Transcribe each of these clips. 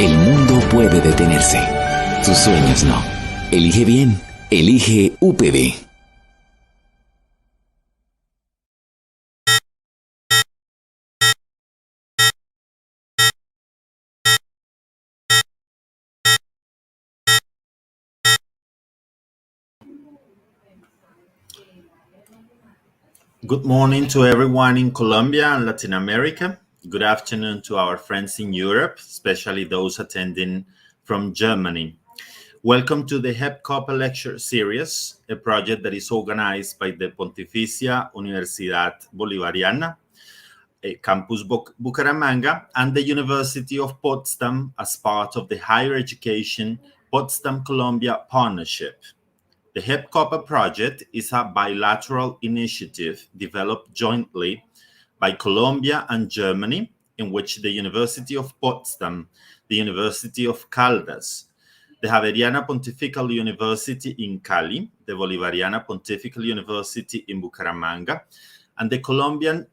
El mundo puede detenerse. Tus sueños no. Elige bien. Elige UPB. Good morning to everyone in Colombia and Latin America. Good afternoon to our friends in Europe, especially those attending from Germany. Welcome to the HEPCOPA lecture series, a project that is organized by the Pontificia Universidad Bolivariana, Campus Bucaramanga, and the University of Potsdam as part of the Higher Education Potsdam-Colombia Partnership. The HEPCOPA project is a bilateral initiative developed jointly by Colombia and Germany, in which the University of Potsdam, the University of Caldas, the Javeriana Pontifical University in Cali, the Bolivariana Pontifical University in Bucaramanga, and the Colombian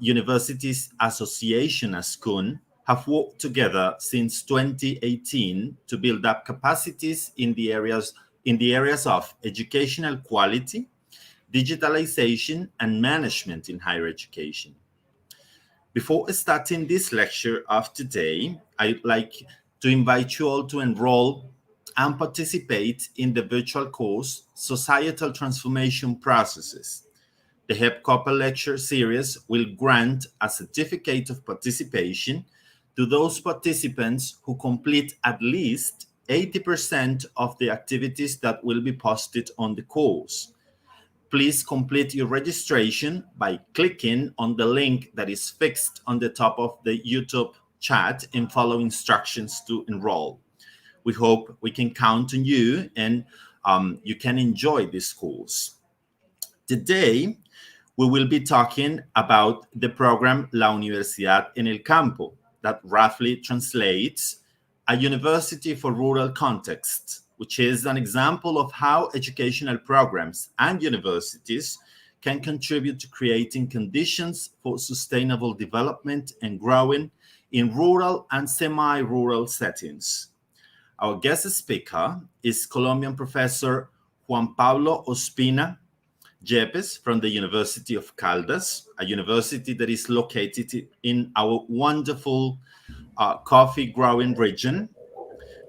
Universities Association, ASCUN, have worked together since 2018 to build up capacities in the areas of educational quality, digitalization, and management in higher education. Before starting this lecture of today, I'd like to invite you all to enroll and participate in the virtual course, Societal Transformation Processes. The HEPCOPA lecture series will grant a certificate of participation to those participants who complete at least 80% of the activities that will be posted on the course. Please complete your registration by clicking on the link that is fixed on the top of the YouTube chat and follow instructions to enroll. We hope we can count on you and you can enjoy this course. Today, we will be talking about the program La Universidad en el Campo, that roughly translates a university for rural contexts, which is an example of how educational programs and universities can contribute to creating conditions for sustainable development and growing in rural and semi-rural settings. Our guest speaker is Colombian professor Juan Pablo Ospina Yepes from the University of Caldas, a university that is located in our wonderful coffee growing region.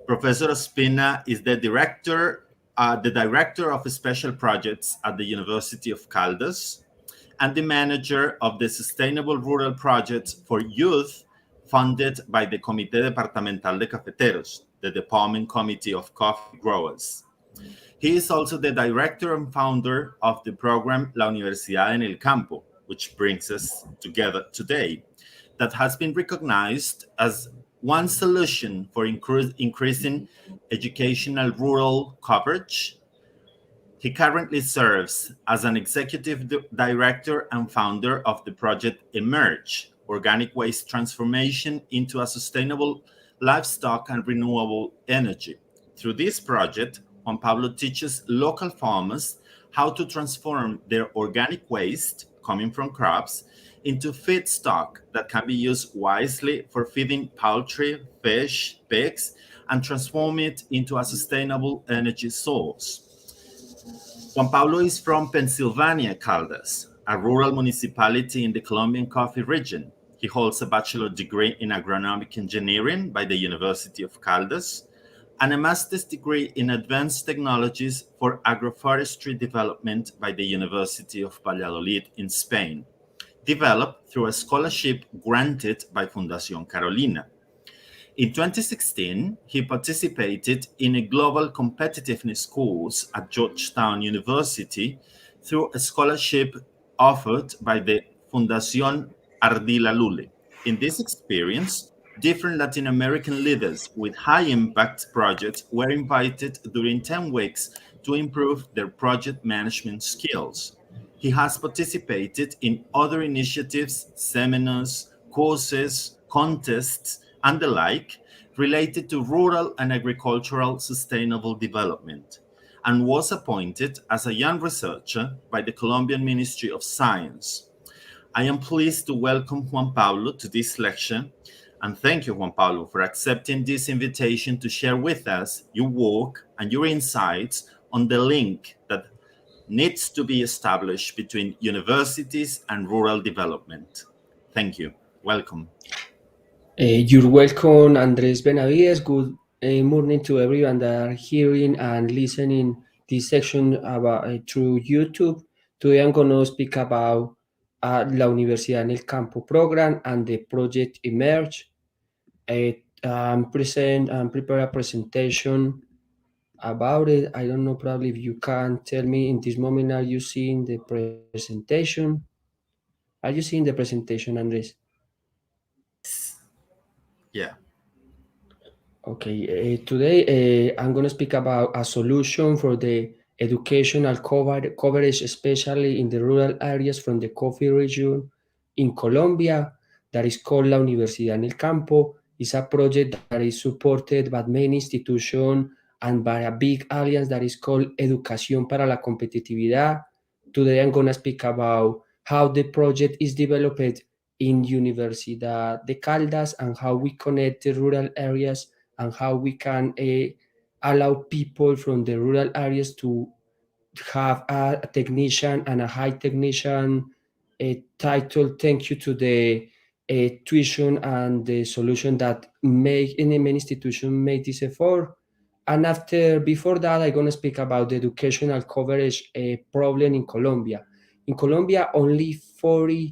Professor Ospina is the director of special projects at the University of Caldas and the manager of the Sustainable Rural Project for Youth funded by the Comité Departamental de Cafeteros, the Department Committee of Coffee Growers. He is also the director and founder of the program La Universidad en el Campo, which brings us together today, that has been recognized as one solution for increasing educational rural coverage. He currently serves as an executive director and founder of the project Emerge, Organic Waste Transformation into a Sustainable Livestock and Renewable Energy. Through this project, Juan Pablo teaches local farmers how to transform their organic waste coming from crops into feedstock that can be used wisely for feeding poultry, fish, pigs, and transform it into a sustainable energy source. Juan Pablo is from Pennsylvania, Caldas, a rural municipality in the Colombian coffee region. He holds a bachelor degree in agronomic engineering by the University of Caldas and a master's degree in advanced technologies for agroforestry development by the University of Valladolid in Spain, developed through a scholarship granted by Fundación Carolina. In 2016, he participated in a global competitiveness course at Georgetown University through a scholarship offered by the Fundación Ardila Lule. In this experience, different Latin American leaders with high impact projects were invited during 10 weeks to improve their project management skills. He has participated in other initiatives, seminars, courses, contests, and the like related to rural and agricultural sustainable development, and was appointed as a young researcher by the Colombian Ministry of Science. I am pleased to welcome Juan Pablo to this lecture, and thank you, Juan Pablo, for accepting this invitation to share with us your work and your insights on the link that needs to be established between universities and rural development. Thank you. Welcome. You're welcome, Andres Benavides. Good morning to everyone that are hearing and listening this section about through YouTube. Today I'm going to speak about La Universidad en el Campo program and the project Emerge. I'm prepare a presentation about it. I don't know, probably if you can tell me in this moment, are you seeing the presentation? Are you seeing the presentation, Andres? Yeah. Okay, today I'm going to speak about a solution for the educational coverage, especially in the rural areas from the coffee region in Colombia, that is called La Universidad en el Campo. It's a project that is supported by many institutions and by a big alliance that is called Educación para la Competitividad. Today I'm going to speak about how the project is developed in Universidad de Caldas and how we connect the rural areas and how we can allow people from the rural areas to have a technician and a high technician title. Thank you to the tuition and the solution that make any institution make this effort. And before that, I'm going to speak about the educational coverage problem in Colombia. In Colombia, only 40%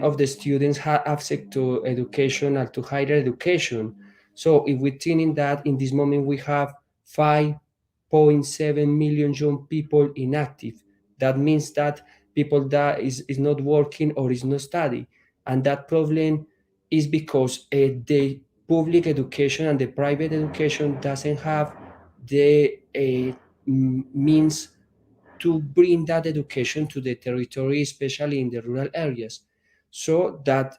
of the students have access to education and to higher education. So if we think in that, in this moment, we have 5.7 million young people inactive. That means that people that is not working or is not studying. And that problem is because the public education and the private education doesn't have the means to bring that education to the territory, especially in the rural areas. So uh,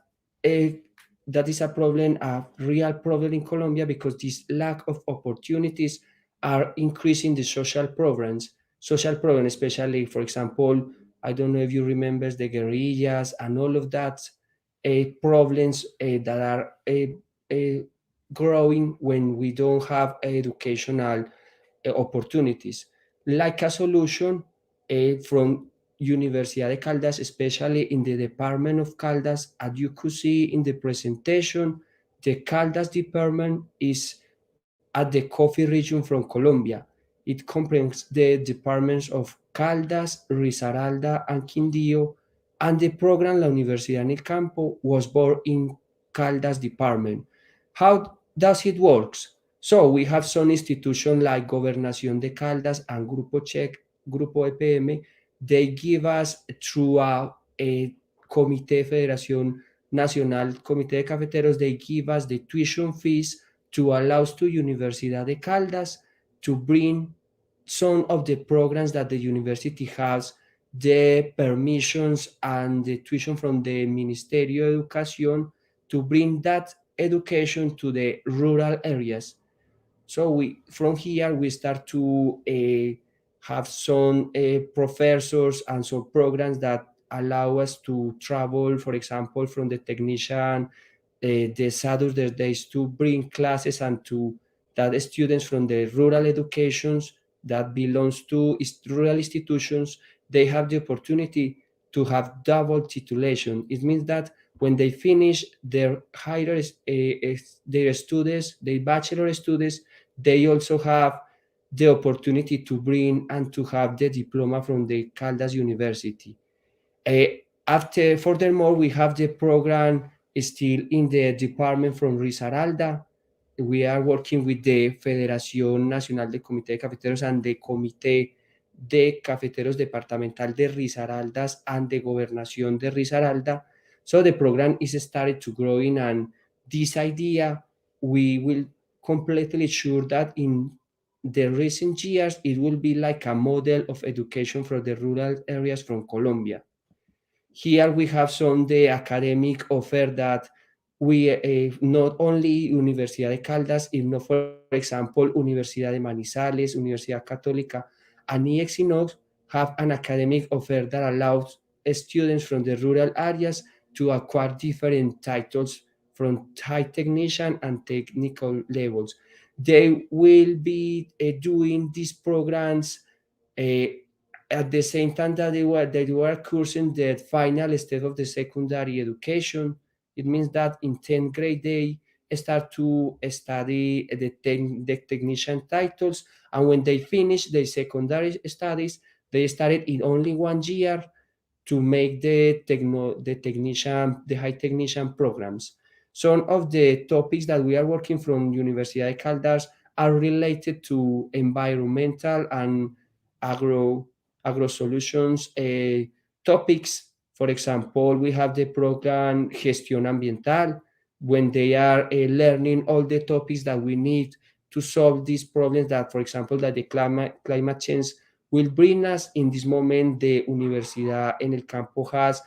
that is a problem, a real problem in Colombia, because this lack of opportunities are increasing the social problems, especially, for example, I don't know if you remember the guerrillas and all of that problems that are growing when we don't have educational opportunities. Like a solution from Universidad de Caldas, especially in the Department of Caldas, as you could see in the presentation, the Caldas department is at the coffee region from Colombia. It comprises the departments of Caldas, Risaralda, and Quindío, and the program La Universidad en el Campo was born in Caldas department. How does it work? So we have some institutions like Gobernación de Caldas and Grupo Check, Grupo EPM. They give us through a Comité Federación Nacional, Comité de Cafeteros, they give us the tuition fees to allow to Universidad de Caldas to bring some of the programs that the university has, the permissions and the tuition from the Ministerio de Educación to bring that education to the rural areas. So from here we start to have some professors and some programs that allow us to travel, for example, from the technician the Saturday days to bring classes and to that students from the rural educations that belongs to rural institutions, they have the opportunity to have double titulation. It means that when they finish their higher their studies, their bachelor studies, they also have the opportunity to bring and to have the diploma from the Caldas University. Uh, Furthermore, we have the program still in the department from Risaralda. We are working with the Federación Nacional de Comité de Cafeteros and the Comité de Cafeteros Departamental de Risaraldas and the Gobernación de Risaralda. So the program is started to growing, and this idea we will completely sure that in the recent years it will be like a model of education for the rural areas from Colombia. Here we have some the academic offer that we not only Universidad de Caldas, if not, for example, Universidad de Manizales, Universidad Católica, and IEXINOX have an academic offer that allows students from the rural areas to acquire different titles from high technician and technical levels. They will be doing these programs uh, at the same time that they were cursing the final step of the secondary education. It means that in 10th grade they start to study the technician titles, and when they finish their secondary studies, they started in only 1 year to make the high technician programs. Some of the topics that we are working from Universidad de Caldas are related to environmental and agro agro solutions topics. For example, we have the program Gestión Ambiental, when they are learning all the topics that we need to solve these problems that, for example, that the climate change will bring us. In this moment, the Universidad en el Campo has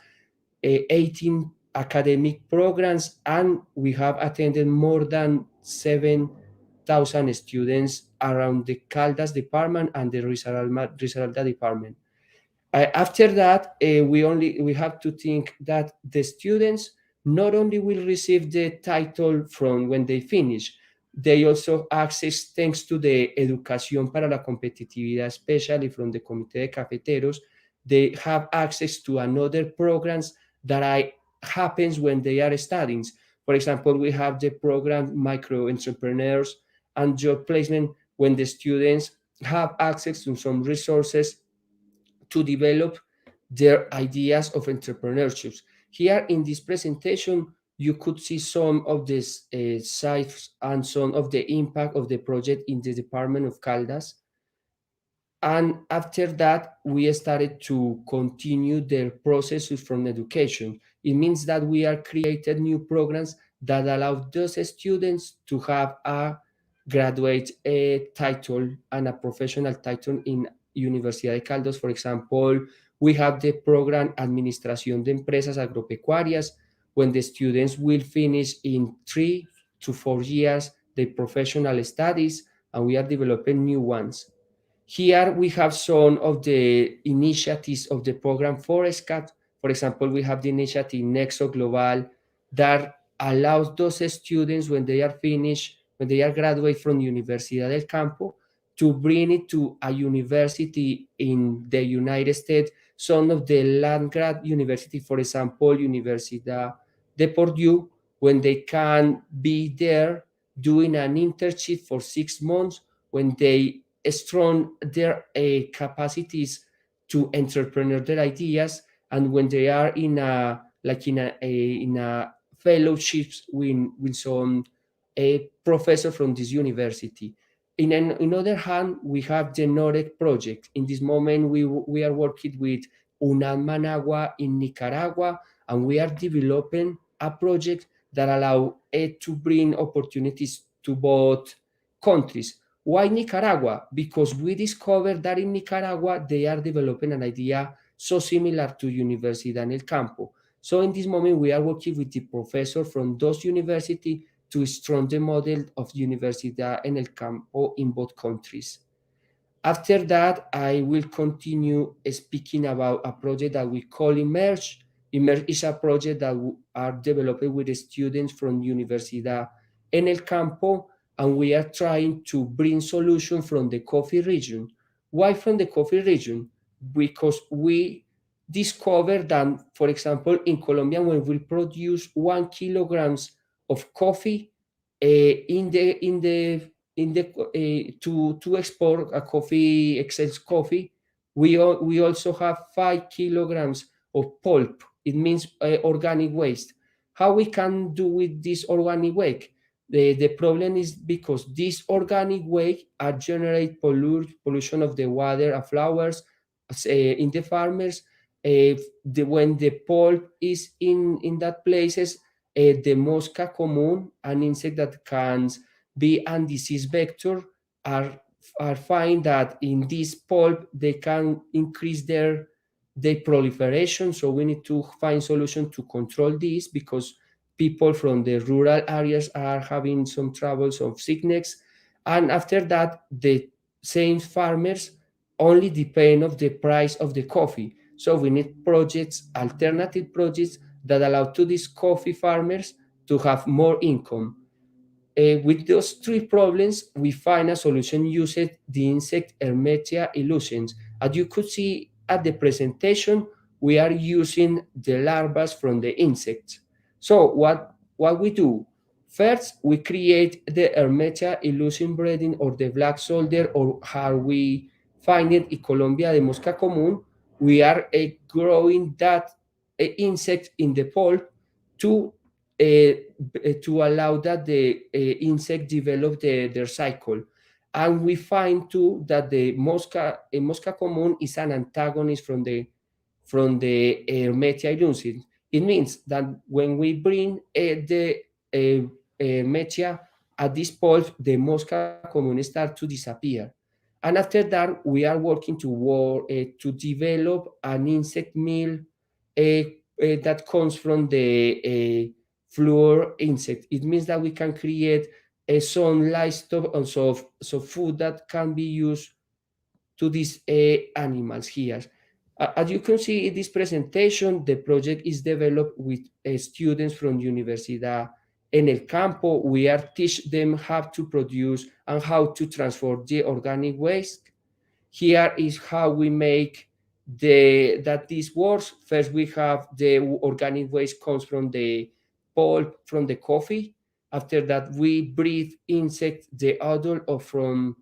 18 academic programs, and we have attended more than 7,000 students around the Caldas department and the Risaralda department. After that, we have to think that the students not only will receive the title from when they finish, they also access, thanks to the Educación para la Competitividad, especially from the Comité de Cafeteros, they have access to another programs that happens when they are studying. For example, we have the program Micro Entrepreneurs and Job Placement, when the students have access to some resources to develop their ideas of entrepreneurship. Here in this presentation, you could see some of these sites and some of the impact of the project in the Department of Caldas. And after that, we started to continue the processes from education. It means that we are created new programs that allow those students to have a graduate title and a professional title in Universidad de Caldas. For example, we have the program Administración de Empresas Agropecuarias, when the students will finish in 3 to 4 years the professional studies, and we are developing new ones. Here we have some of the initiatives of the program ForestCat. For example, we have the initiative Nexo Global that allows those students, when they are finished, when they are graduate from Universidad del Campo, to bring it to a university in the United States. Some of the land grant university, for example, Universidad de Purdue, when they can be there doing an internship for 6 months, when they strong their capacities to entrepreneur their ideas, and when they are in a fellowships with some a professor from this university. In other hand, we have the NOREC project. In this moment, we are working with UNAM Managua in Nicaragua, and we are developing a project that allow it to bring opportunities to both countries. Why Nicaragua? Because we discovered that in Nicaragua, they are developing an idea so similar to Universidad en el Campo. So in this moment, we are working with the professor from those universities to strengthen the model of Universidad en el Campo in both countries. After that, I will continue speaking about a project that we call Emerge. Emerge is a project that are developed with the students from Universidad en el Campo, and we are trying to bring solution from the coffee region. Why from the coffee region? Because we discovered that, for example, in Colombia, when we produce 1 kilograms of coffee, in the to export a coffee excess coffee, we also have 5 kilograms of pulp. It means organic waste. How we can do with this organic waste? The problem is because this organic waste are generate pollution of the water and flowers in the farmers. When the pulp is in that places, the mosca commune, an insect that can be a disease vector, are find that in this pulp they can increase their proliferation. So we need to find solution to control this, because people from the rural areas are having some troubles of sickness. And after that, the same farmers only depend of the price of the coffee. So we need projects, alternative projects, that allow to these coffee farmers to have more income. With those three problems, we find a solution using the insect Hermetia illusions. As you could see at the presentation, we are using the larvae from the insects. So what we do? First, we create the Hermetia illusion breeding, or the black soldier, or how we find it in Colombia, the Mosca común. We are growing that insect in the pulp to to allow that the insect develop their cycle. And we find too that the Mosca commune is an antagonist from the Hermetia illusion. It means that when we bring the Hermetia at this point, the Mosca commune start to disappear. And after that, we are working to develop an insect meal that comes from the fluor insect. It means that we can create some livestock, so food that can be used to these animals here. As you can see in this presentation, the project is developed with students from Universidad en el Campo. We are teach them how to produce and how to transform the organic waste. Here is how we make that this works. First, we have the organic waste comes from the pulp from the coffee. After that, we breathe insect the odor of from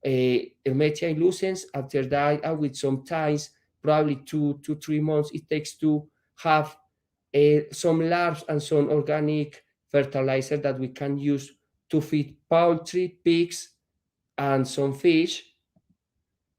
Hermetia illusions. After that, with some times, probably 2 to 3 months, it takes to have some larvae and some organic fertilizer that we can use to feed poultry, pigs, and some fish.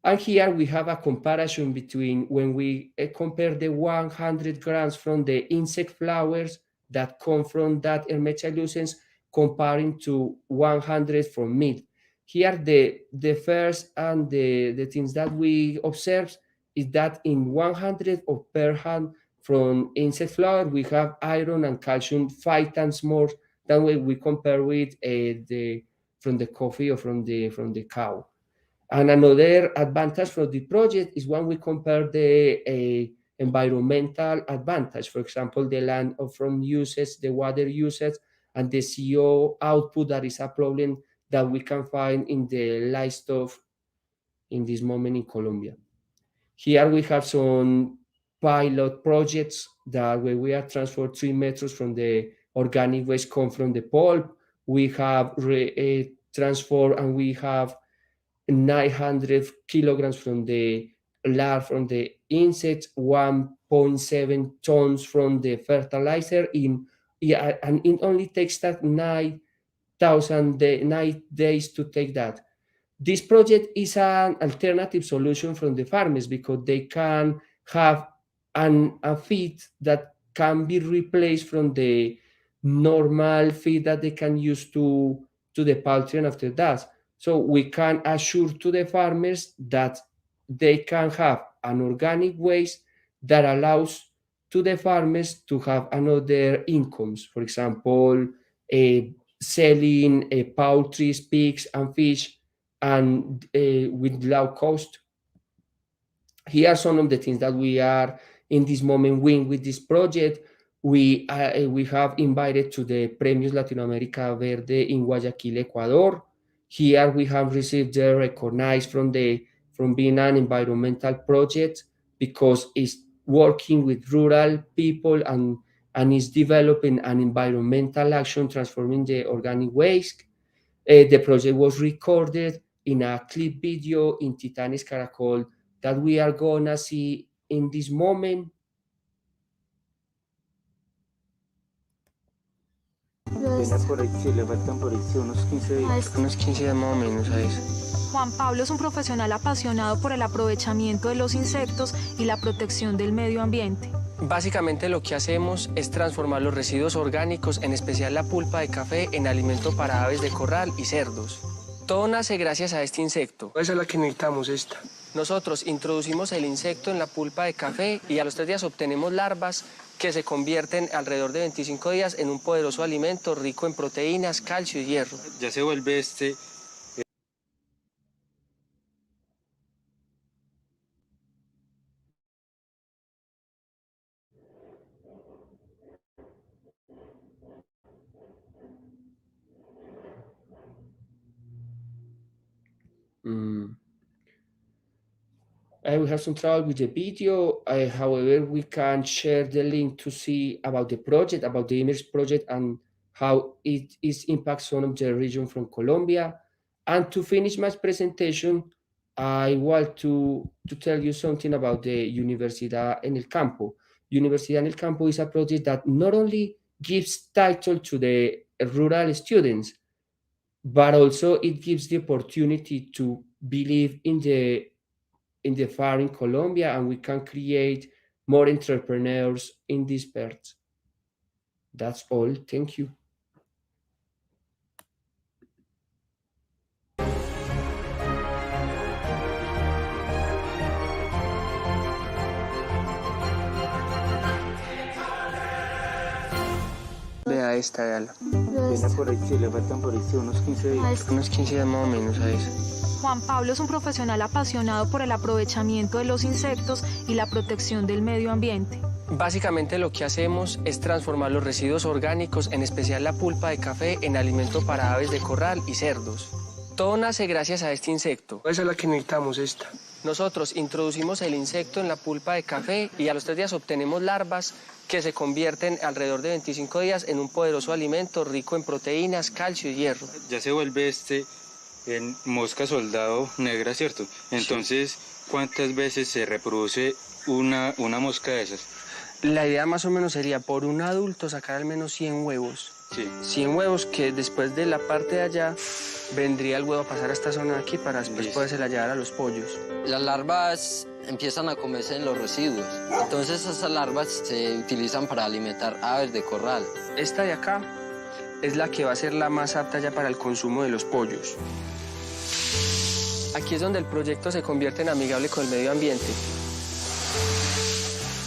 And here we have a comparison between when we compare the 100 grams from the insect flowers that come from that Hermetia lucens, comparing to 100 from meat. Here the first and the things that we observe is that in 100 of per hand from insect flower, we have iron and calcium 5 times more than when we compare with the from the coffee or from the cow. And another advantage for the project is when we compare the environmental advantage, for example, the land from uses, the water usage, and the CO output. That is a problem that we can find in the livestock in this moment in Colombia. Here we have some pilot projects that where we are transferred 3 meters from the organic waste come from the pulp. We have transfer, and we have 900 kilograms from the larvae from the insects, 1.7 tons from the fertilizer and it only takes that 9 days to take that. This project is an alternative solution from the farmers, because they can have a feed that can be replaced from the normal feed that they can use to the poultry. And after that, so we can assure to the farmers that they can have an organic waste that allows to the farmers to have another incomes. For example, selling poultry, pigs, and fish, and with low cost. Here are some of the things that we are in this moment win with this project. We have invited to the Premios Latinoamérica Verde in Guayaquil, Ecuador. Here we have received the recognized from being an environmental project because it's working with rural people and is developing an environmental action transforming the organic waste. The project was recorded in a clip video in Titanes Caracol that we are gonna see in this moment. Viene por ahí, sí, le faltan por ahí sí, unos 15 días. Unos 15 días más o menos a eso. Juan Pablo es un profesional apasionado por el aprovechamiento de los insectos y la protección del medio ambiente. Básicamente lo que hacemos es transformar los residuos orgánicos, en especial la pulpa de café, en alimento para aves de corral y cerdos. Todo nace gracias a este insecto. Esa es la que necesitamos, esta. Nosotros introducimos el insecto en la pulpa de café y a los 3 días obtenemos larvas que se convierten alrededor de 25 días en un poderoso alimento rico en proteínas, calcio y hierro. Ya se vuelve We have some trouble with the video. However, we can share the link to see about the project, about the image project, and how it impacts on the region from Colombia. And to finish my presentation, I want to tell you something about the Universidad en el Campo. Universidad en el Campo is a project that not only gives title to the rural students, but also it gives the opportunity to believe in the farm in Colombia, and we can create more entrepreneurs in this part. That's all. Thank you. Vea esta, véala. Viene por ahí, sí, le faltan por ahí sí, unos 15 días. Unos 15 días más o menos a eso. Juan Pablo es un profesional apasionado por el aprovechamiento de los insectos y la protección del medio ambiente. Básicamente lo que hacemos es transformar los residuos orgánicos, en especial la pulpa de café, en alimento para aves de corral y cerdos. Todo nace gracias a este insecto. Esa es la que necesitamos, esta. Nosotros introducimos el insecto en la pulpa de café y a los 3 días obtenemos larvas que se convierten alrededor de 25 días en un poderoso alimento rico en proteínas, calcio y hierro. Ya se vuelve en mosca soldado negra, ¿cierto? Entonces, ¿cuántas veces se reproduce una mosca de esas? La idea más o menos sería por un adulto sacar al menos 100 huevos. Sí. 100 huevos que después de la parte de allá vendría el huevo a pasar a esta zona de aquí para después podérsela llevar a los pollos. Las larvas empiezan a comerse en los residuos. Entonces esas larvas se utilizan para alimentar aves de corral. Esta de acá es la que va a ser la más apta ya para el consumo de los pollos. Aquí es donde el proyecto se convierte en amigable con el medio ambiente.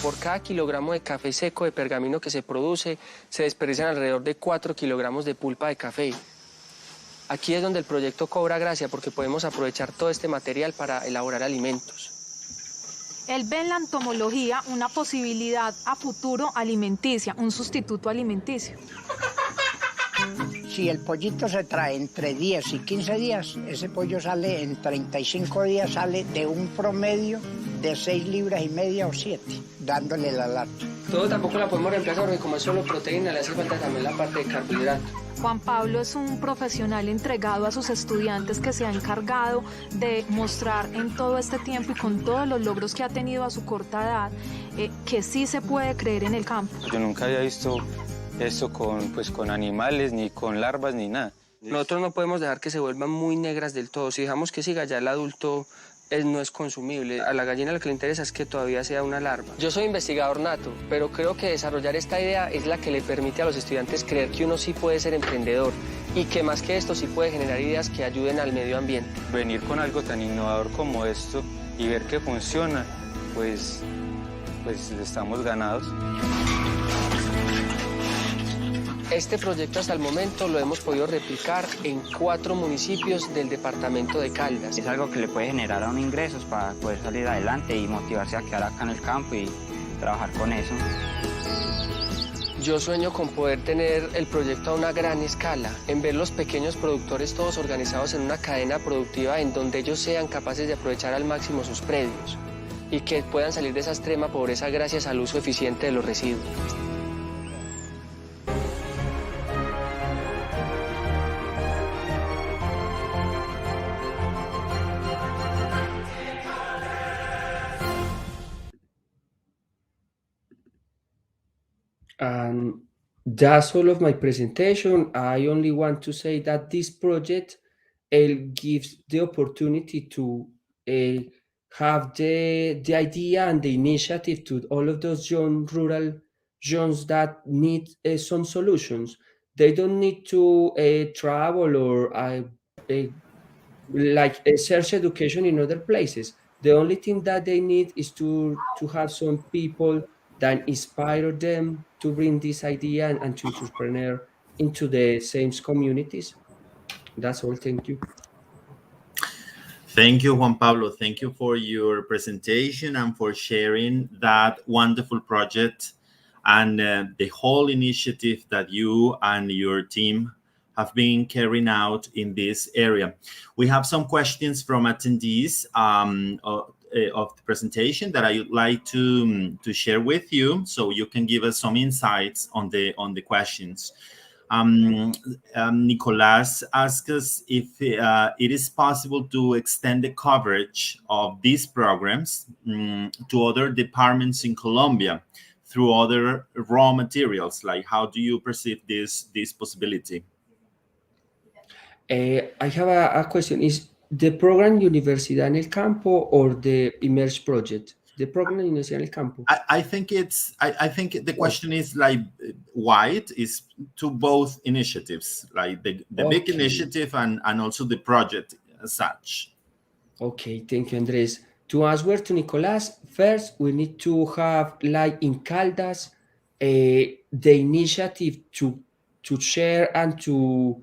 Por cada kilogramo de café seco de pergamino que se produce, se desperdician alrededor de 4 kilogramos de pulpa de café. Aquí es donde el proyecto cobra gracia porque podemos aprovechar todo este material para elaborar alimentos. Él ve en la entomología una posibilidad a futuro alimenticia, un sustituto alimenticio. Si el pollito se trae entre 10 y 15 días, ese pollo sale en 35 días, sale de un promedio de 6,5 libras o 7, dándole la lata. Todo tampoco la podemos reemplazar porque como es solo proteína, le hace falta también la parte de carbohidrato. Juan Pablo es un profesional entregado a sus estudiantes que se ha encargado de mostrar en todo este tiempo y con todos los logros que ha tenido a su corta edad, que sí se puede creer en el campo. Yo nunca había visto esto con animales, ni con larvas, ni nada. Nosotros no podemos dejar que se vuelvan muy negras del todo. Si dejamos que siga, ya el adulto no es consumible. A la gallina lo que le interesa es que todavía sea una larva. Yo soy investigador nato, pero creo que desarrollar esta idea es la que le permite a los estudiantes creer que uno sí puede ser emprendedor y que más que esto sí puede generar ideas que ayuden al medio ambiente. Venir con algo tan innovador como esto y ver que funciona, pues estamos ganados. Este proyecto hasta el momento lo hemos podido replicar en 4 municipios del departamento de Caldas. Es algo que le puede generar a uno ingresos para poder salir adelante y motivarse a quedar acá en el campo y trabajar con eso. Yo sueño con poder tener el proyecto a una gran escala, en ver los pequeños productores todos organizados en una cadena productiva en donde ellos sean capaces de aprovechar al máximo sus predios y que puedan salir de esa extrema pobreza gracias al uso eficiente de los residuos. And that's all of my presentation. I only want to say that this project gives the opportunity to have the idea and the initiative to all of those young rural zones that need some solutions. They don't need to travel or search education in other places. The only thing that they need is to have some people that inspire them to bring this idea and to entrepreneur into the same communities. That's all. Thank you. Thank you, Juan Pablo. Thank you for your presentation and for sharing that wonderful project and the whole initiative that you and your team have been carrying out in this area. We have some questions from attendees of the presentation that I would like to share with you, so you can give us some insights on the questions. Nicolas asks us if it is possible to extend the coverage of these programs to other departments in Colombia through other raw materials. Like, how do you perceive this possibility? I have a question. Is the program Universidad en el Campo or the Emerge project? The program Universidad en el Campo. I think the question is like wide, is to both initiatives, like the big initiative and also the project as such. Okay, thank you, Andres. To answer to Nicolas, first we need to have, like in Caldas, the initiative to share and to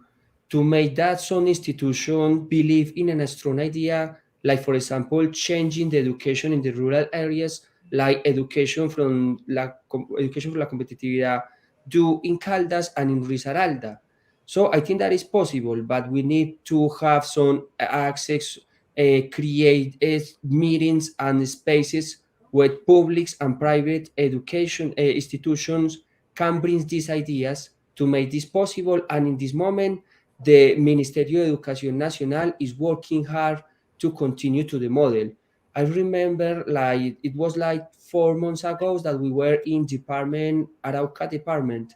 make that some institution believe in a strong idea, like for example, changing the education in the rural areas, like education from la competitividad do in Caldas and in Risaralda. So I think that is possible, but we need to have some access, create meetings and spaces where public and private education institutions can bring these ideas to make this possible. And in this moment, the Ministerio de Educación Nacional is working hard to continue to the model. I remember like it was like 4 months ago that we were in Arauca department,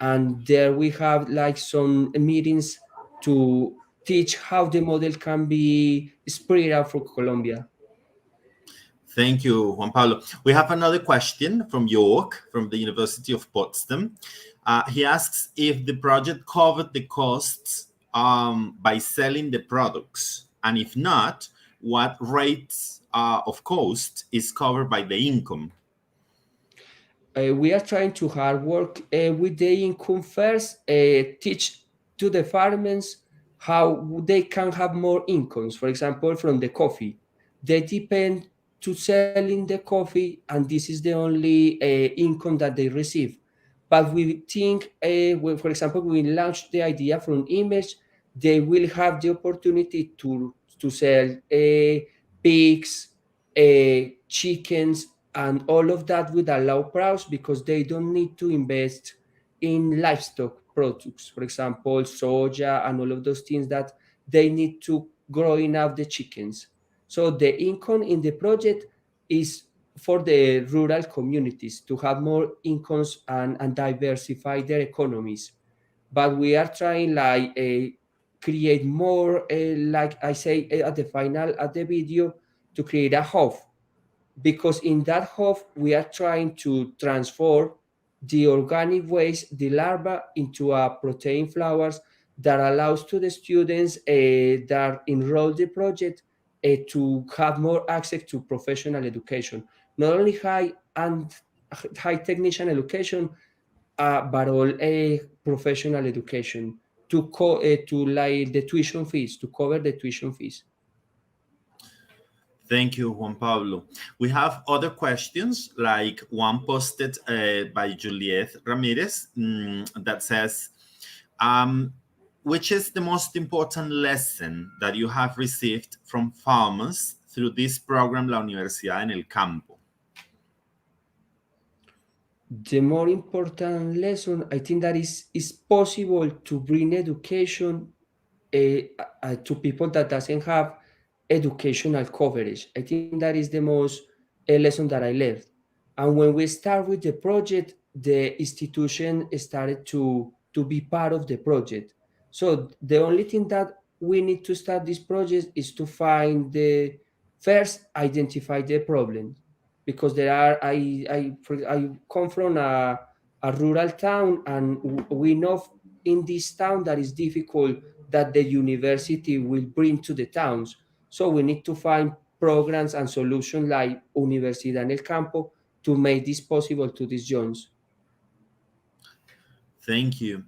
and there we have like some meetings to teach how the model can be spread out for Colombia. Thank you, Juan Pablo. We have another question from York, from the University of Potsdam. He asks if the project covered the costs by selling the products, and if not, what rates of cost is covered by the income? We are trying to hard work with the income first, teach to the farmers how they can have more incomes. For example, from the coffee, they depend to selling the coffee, and this is the only income that they receive. But we think, for example, we launched the idea from Image, they will have the opportunity to sell pigs, chickens, and all of that with a low price because they don't need to invest in livestock products, for example, soja and all of those things that they need to growing up the chickens. So the income in the project is for the rural communities to have more incomes and diversify their economies. But we are trying like create more, like I say at the final, at the video, to create a hub, because in that hub we are trying to transform the organic waste, the larva, into a protein flowers that allows to the students that enroll the project to have more access to professional education, not only high technician education, but all a professional education to like the tuition fees, to cover the tuition fees. Thank you, Juan Pablo. We have other questions, like one posted by Juliet Ramirez that says, which is the most important lesson that you have received from farmers through this program, La Universidad en el Campo? The more important lesson, I think that is possible to bring education to people that doesn't have educational coverage. I think that is the most lesson that I learned. And when we start with the project, the institution started to be part of the project. So the only thing that we need to start this project is to find the first identify the problem, because there are I come from a rural town, and we know in this town that is difficult that the university will bring to the towns. So we need to find programs and solutions like Universidad en el Campo to make this possible to these youngs. Thank you.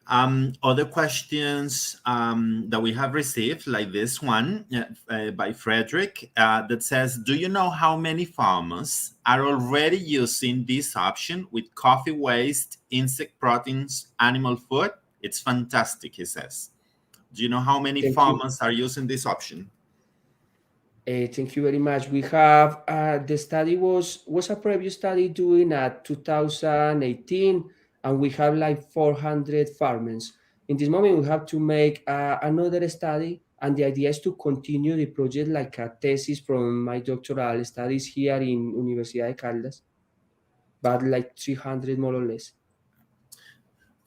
Other questions that we have received, like this one by Frederick, that says, do you know how many farmers are already using this option with coffee waste, insect proteins, animal food? It's fantastic, he says. Do you know how many Thank farmers are using this option? Thank you very much. We have the study was a previous study doing at 2018, and we have like 400 farmers. In this moment, we have to make another study, and the idea is to continue the project like a thesis from my doctoral studies here in Universidad de Caldas, but like 300 more or less.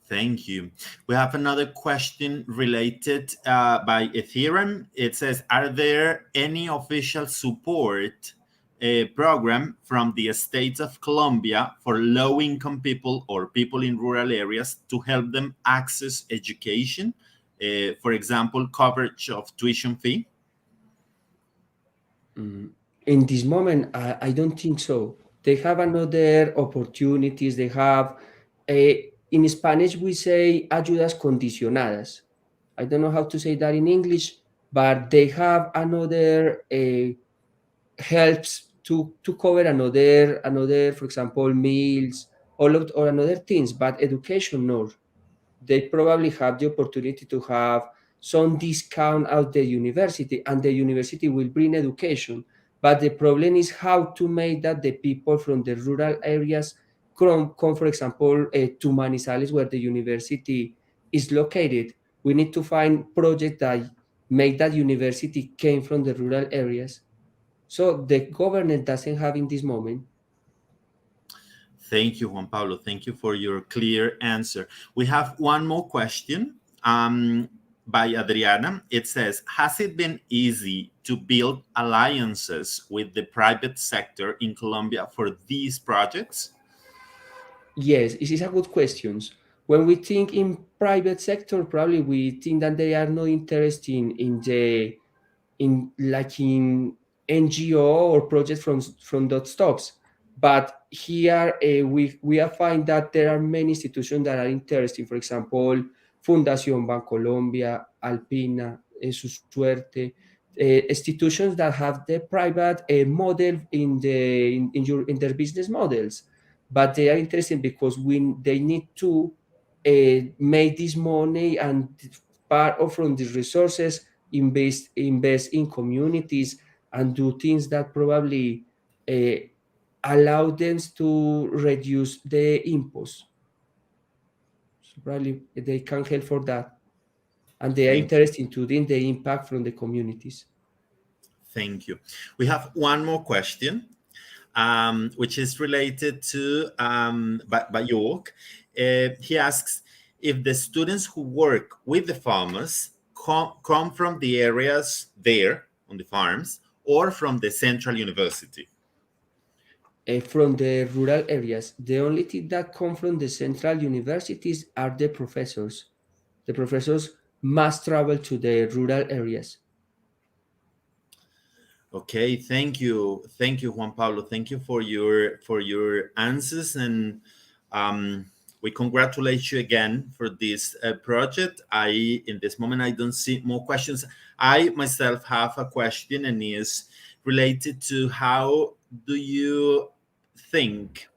Thank you. We have another question related by Ethereum. It says, are there any official support program from the state of Colombia for low-income people or people in rural areas to help them access education? For example, coverage of tuition fee? In this moment, I don't think so. They have another opportunities. They have, in Spanish, we say ayudas condicionadas. I don't know how to say that in English, but they have another helps to cover another, for example, meals, or another things, but education, no. They probably have the opportunity to have some discount at the university, and the university will bring education. But the problem is how to make that the people from the rural areas come for example, to Manizales, where the university is located. We need to find projects that make that university came from the rural areas. So the government doesn't have in this moment. Thank you, Juan Pablo. Thank you for your clear answer. We have one more question by Adriana. It says, has it been easy to build alliances with the private sector in Colombia for these projects? Yes, this is a good question. When we think in private sector, probably we think that they are not interested in NGO or projects from dot stops. But here we are find that there are many institutions that are interesting. For example, Fundación Bancolombia, Alpina, Su Suerte, institutions that have the private model in their business models, but they are interesting because they need to make this money, and part of from these resources invest in communities and do things that probably uh, allow them to reduce the impulse. So probably they can help for that, and they are Thank you. interested in doing the impact from the communities. Thank you. We have one more question, which is related to by York. He asks if the students who work with the farmers come from the areas there on the farms or from the central university. From the rural areas, the only thing that come from the central universities are the professors. The professors must travel to the rural areas. Okay, thank you, Juan Pablo. Thank you for your answers, and We congratulate you again for this project. In this moment, I don't see more questions. I myself have a question, and is related to how do you think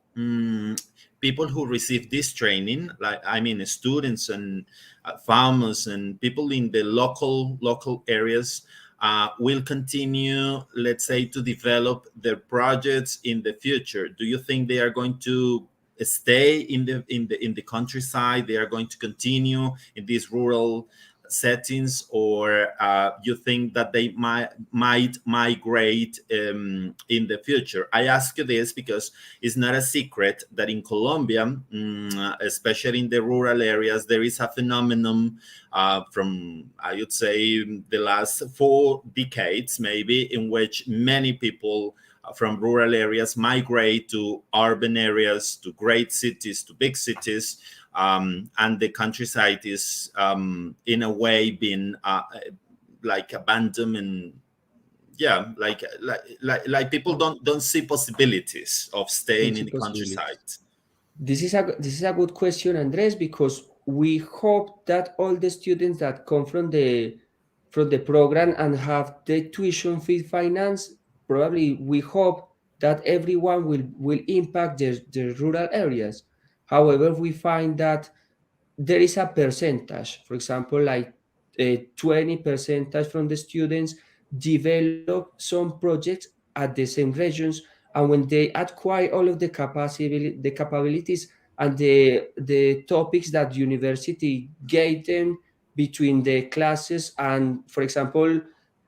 people who receive this training, like I mean, students and farmers and people in the local areas, will continue, let's say, to develop their projects in the future? Do you think they are going to stay in the countryside? They are going to continue in these rural settings, or you think that they might migrate in the future? I ask you this because it's not a secret that in Colombia, especially in the rural areas, there is a phenomenon from, I would say, the last 4 decades, maybe, in which many people from rural areas migrate to urban areas, to great cities, to big cities, and the countryside is, in a way, being like abandoned, and yeah, like people don't see possibilities of staying in the countryside. This is a good question, Andres, because we hope that all the students that come from the program and have the tuition fee finance, probably we hope that everyone will impact the rural areas. However, we find that there is a percentage, for example, like 20 percentage from the students develop some projects at the same regions, and when they acquire all of the capabilities and the topics that university gave them between the classes, and for example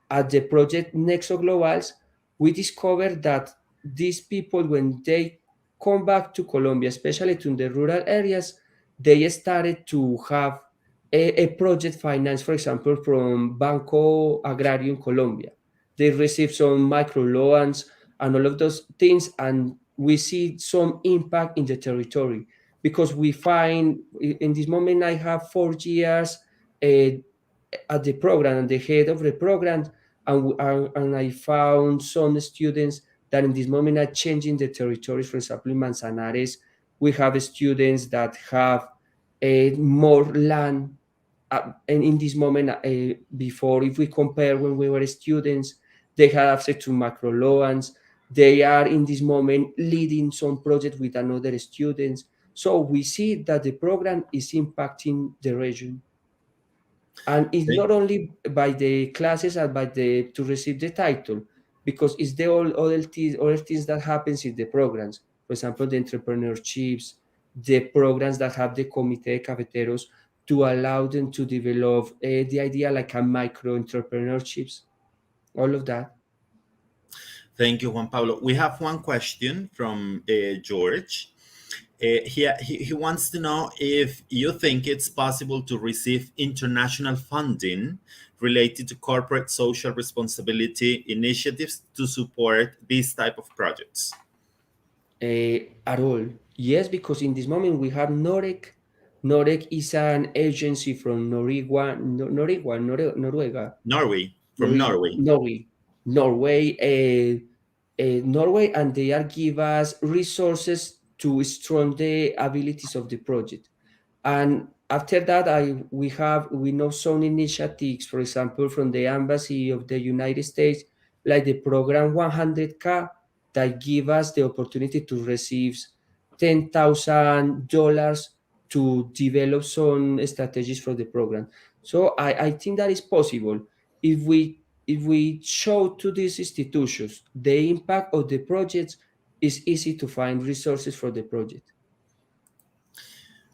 at the project Nexo Globals, we discovered that these people, when they come back to Colombia, especially to the rural areas, they started to have a project finance, for example, from Banco Agrario in Colombia. They received some micro loans and all of those things, and we see some impact in the territory, because we find in this moment I have 4 years at the program and the head of the program, and I found some students that in this moment are changing the territories. For example, in Manzanares, we have students that have more land, and in this moment, before, if we compare when we were students, they had access to macro loans. They are in this moment leading some project with another students. So we see that the program is impacting the region. And it's not only by the classes and by the to receive the title, because it's the all other things that happens in the programs. For example, the entrepreneurships, the programs that have the comité de cafeteros to allow them to develop the idea like a micro entrepreneurships, all of that. Thank you, Juan Pablo. We have one question from George. He wants to know if you think it's possible to receive international funding related to corporate social responsibility initiatives to support these type of projects. At all. Yes, because in this moment we have Norec. Norec is an agency from Norway, Norway, and they are give us resources to strengthen the abilities of the project. And after that, we know some initiatives, for example, from the Embassy of the United States, like the program 100K, that give us the opportunity to receive $10,000 to develop some strategies for the program. So I think that is possible if we show to these institutions the impact of the projects. It's easy to find resources for the project.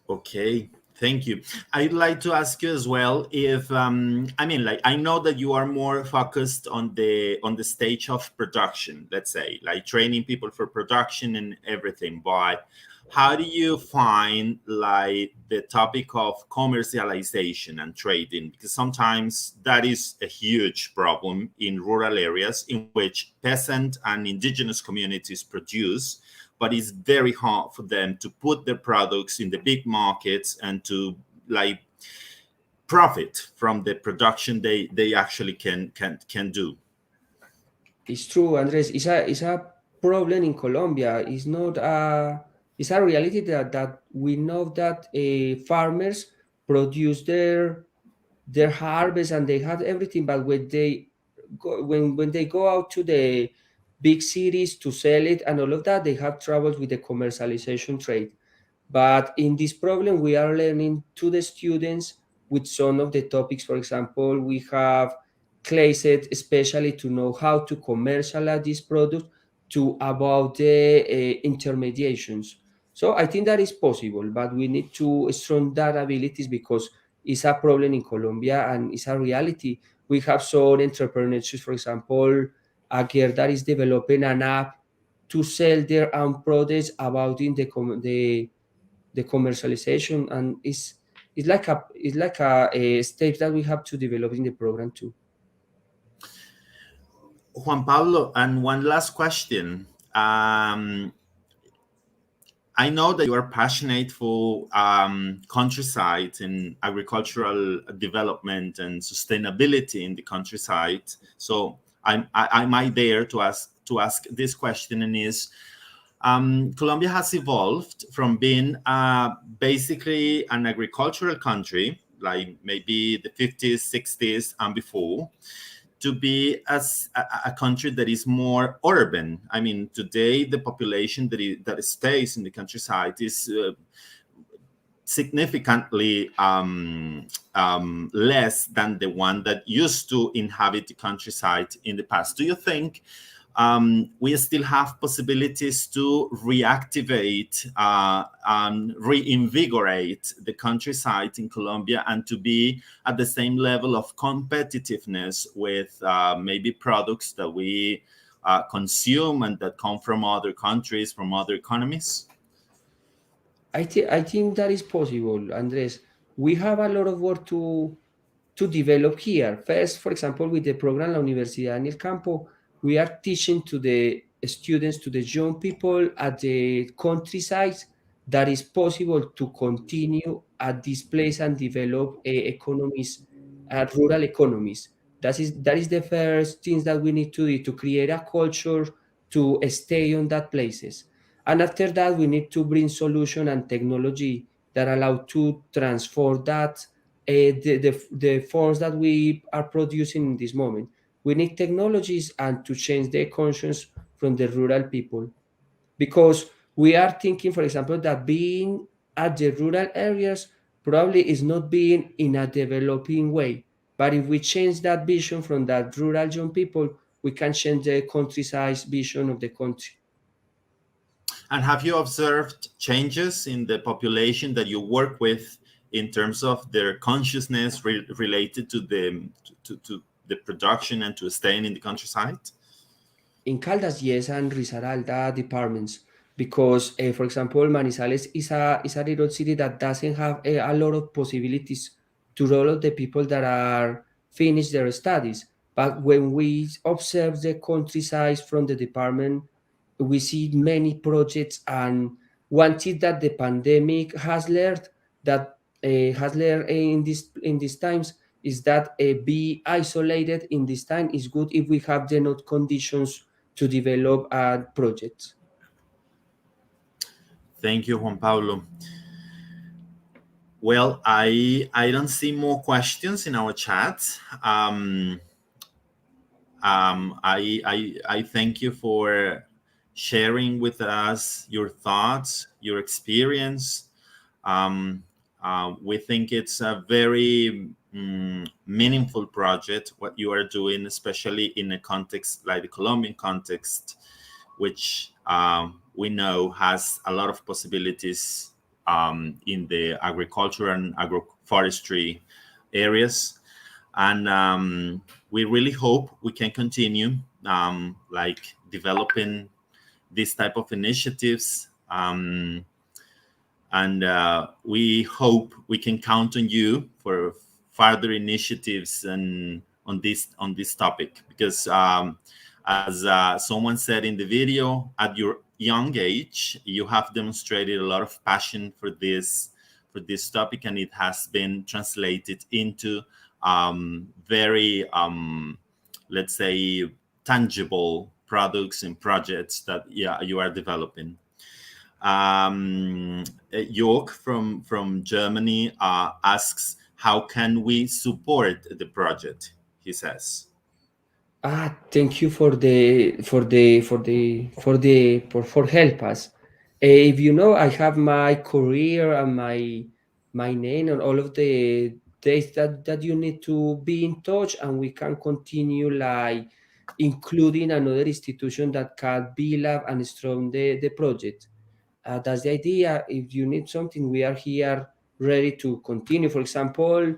Okay, thank you. I'd like to ask you as well if I mean, like, I know that you are more focused on the stage of production, let's say, like training people for production and everything, but how do you find like the topic of commercialization and trading? Because sometimes that is a huge problem in rural areas in which peasant and indigenous communities produce, but it's very hard for them to put their products in the big markets and to like profit from the production they actually can do. It's true, Andres. It's a problem in Colombia. It's not It's a reality that we know that farmers produce their harvest and they have everything, but when they go out to the big cities to sell it and all of that, they have troubles with the commercialization trade. But in this problem, we are learning to the students with some of the topics. For example, we have classes especially to know how to commercialize this product to about the intermediations. So I think that is possible, but we need to strong that abilities because it's a problem in Colombia and it's a reality. We have some entrepreneurs, for example, a girl that is developing an app to sell their own products about in the commercialization, and it's like a stage that we have to develop in the program too. Juan Pablo, and one last question. I know that you are passionate for countryside and agricultural development and sustainability in the countryside. So I might dare to ask this question, and is Colombia has evolved from being basically an agricultural country, like maybe the 50s, 60s, and before, to be as a country that is more urban. I mean, today the population that stays in the countryside is significantly less than the one that used to inhabit the countryside in the past. Do you think we still have possibilities to reactivate and reinvigorate the countryside in Colombia and to be at the same level of competitiveness with maybe products that we consume and that come from other countries, from other economies? I think that is possible, Andres. We have a lot of work to develop here. First, for example, with the program La Universidad en el Campo, we are teaching to the students, to the young people at the countryside, that is possible to continue at this place and develop economies, rural economies. That is the first things that we need to do to create a culture to stay on that places. And after that, we need to bring solution and technology that allow to transform that the forms that we are producing in this moment. We need technologies and to change the conscience from the rural people, because we are thinking, for example, that being at the rural areas probably is not being in a developing way. But if we change that vision from that rural young people, we can change the countryside vision of the country. And have you observed changes in the population that you work with in terms of their consciousness related to the production and to staying in the countryside? In Caldas, yes, and Risaralda departments, because, for example, Manizales is a little city that doesn't have a lot of possibilities to all of the people that are finished their studies. But when we observe the countryside from the department, we see many projects, and one thing that the pandemic has learned in these times is that be isolated in this time is good if we have the not conditions to develop projects. Thank you, Juan Pablo. Well, I don't see more questions in our chat. I thank you for sharing with us your thoughts, your experience. We think it's a very meaningful project, what you are doing, especially in a context like the Colombian context, which we know has a lot of possibilities in the agriculture and agroforestry areas. And we really hope we can continue like developing this type of initiatives. And we hope we can count on you for further initiatives and on this topic, because as someone said in the video, at your young age, you have demonstrated a lot of passion for this topic, and it has been translated into very, let's say, tangible products and projects that you are developing. Jörg from Germany asks, how can we support the project? He says. Thank you for help us. If you know, I have my career and my name and all of the days that you need to be in touch, and we can continue like including another institution that can build up and strong the project. That's the idea. If you need something, we are here ready to continue. For example,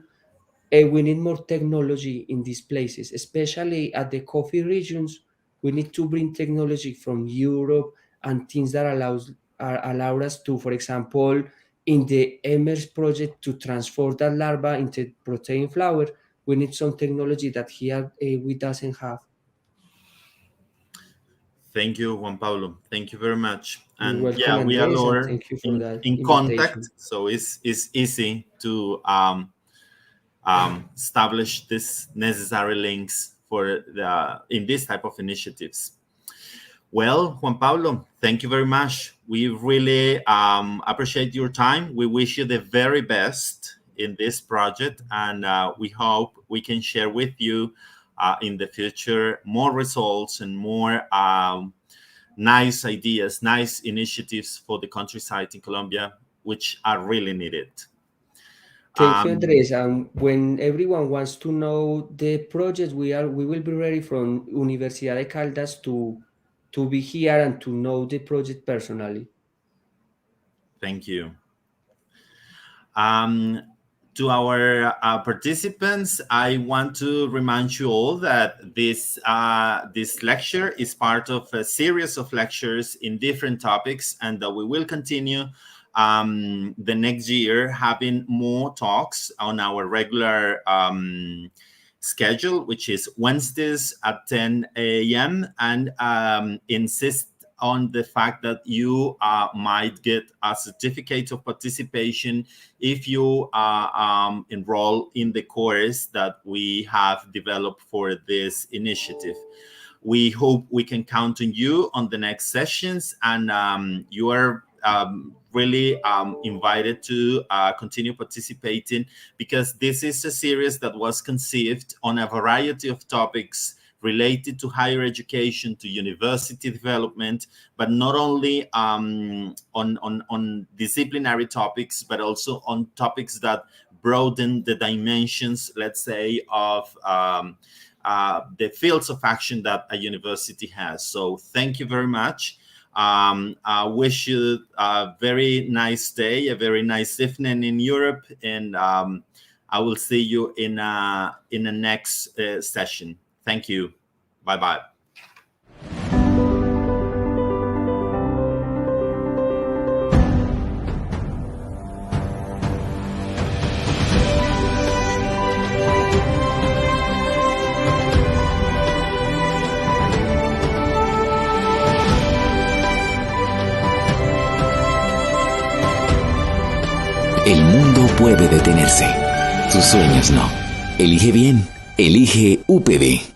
we need more technology in these places, especially at the coffee regions. We need to bring technology from Europe and things that allow us to, for example, in the EMERS project, to transform that larva into protein flour. We need some technology that here we doesn't have. Thank you, Juan Pablo. Thank you very much. You're And welcome, yeah, we Andres, and are thank you for that in invitation. contact, so it's easy to establish these necessary links for in this type of initiatives. Well, Juan Pablo, thank you very much. We really appreciate your time. We wish you the very best in this project, and we hope we can share with you in the future more results and more nice ideas, nice initiatives for the countryside in Colombia, which are really needed. Thank you, Andres. And when everyone wants to know the project, we will be ready from Universidad de Caldas to be here and to know the project personally. Thank you. To our participants, I want to remind you all that this lecture is part of a series of lectures in different topics, and that we will continue the next year having more talks on our regular schedule, which is Wednesdays at 10 a.m. and insist on the fact that you might get a certificate of participation if you enroll in the course that we have developed for this initiative. We hope we can count on you on the next sessions, and you are really invited to continue participating, because this is a series that was conceived on a variety of topics related to higher education, to university development, but not only on disciplinary topics, but also on topics that broaden the dimensions, let's say, of the fields of action that a university has. So thank you very much. I wish you a very nice day, a very nice evening in Europe, and I will see you in the next session. Thank you. Bye-bye. El mundo puede detenerse. Tus sueños no. Elige bien. Elige UPB.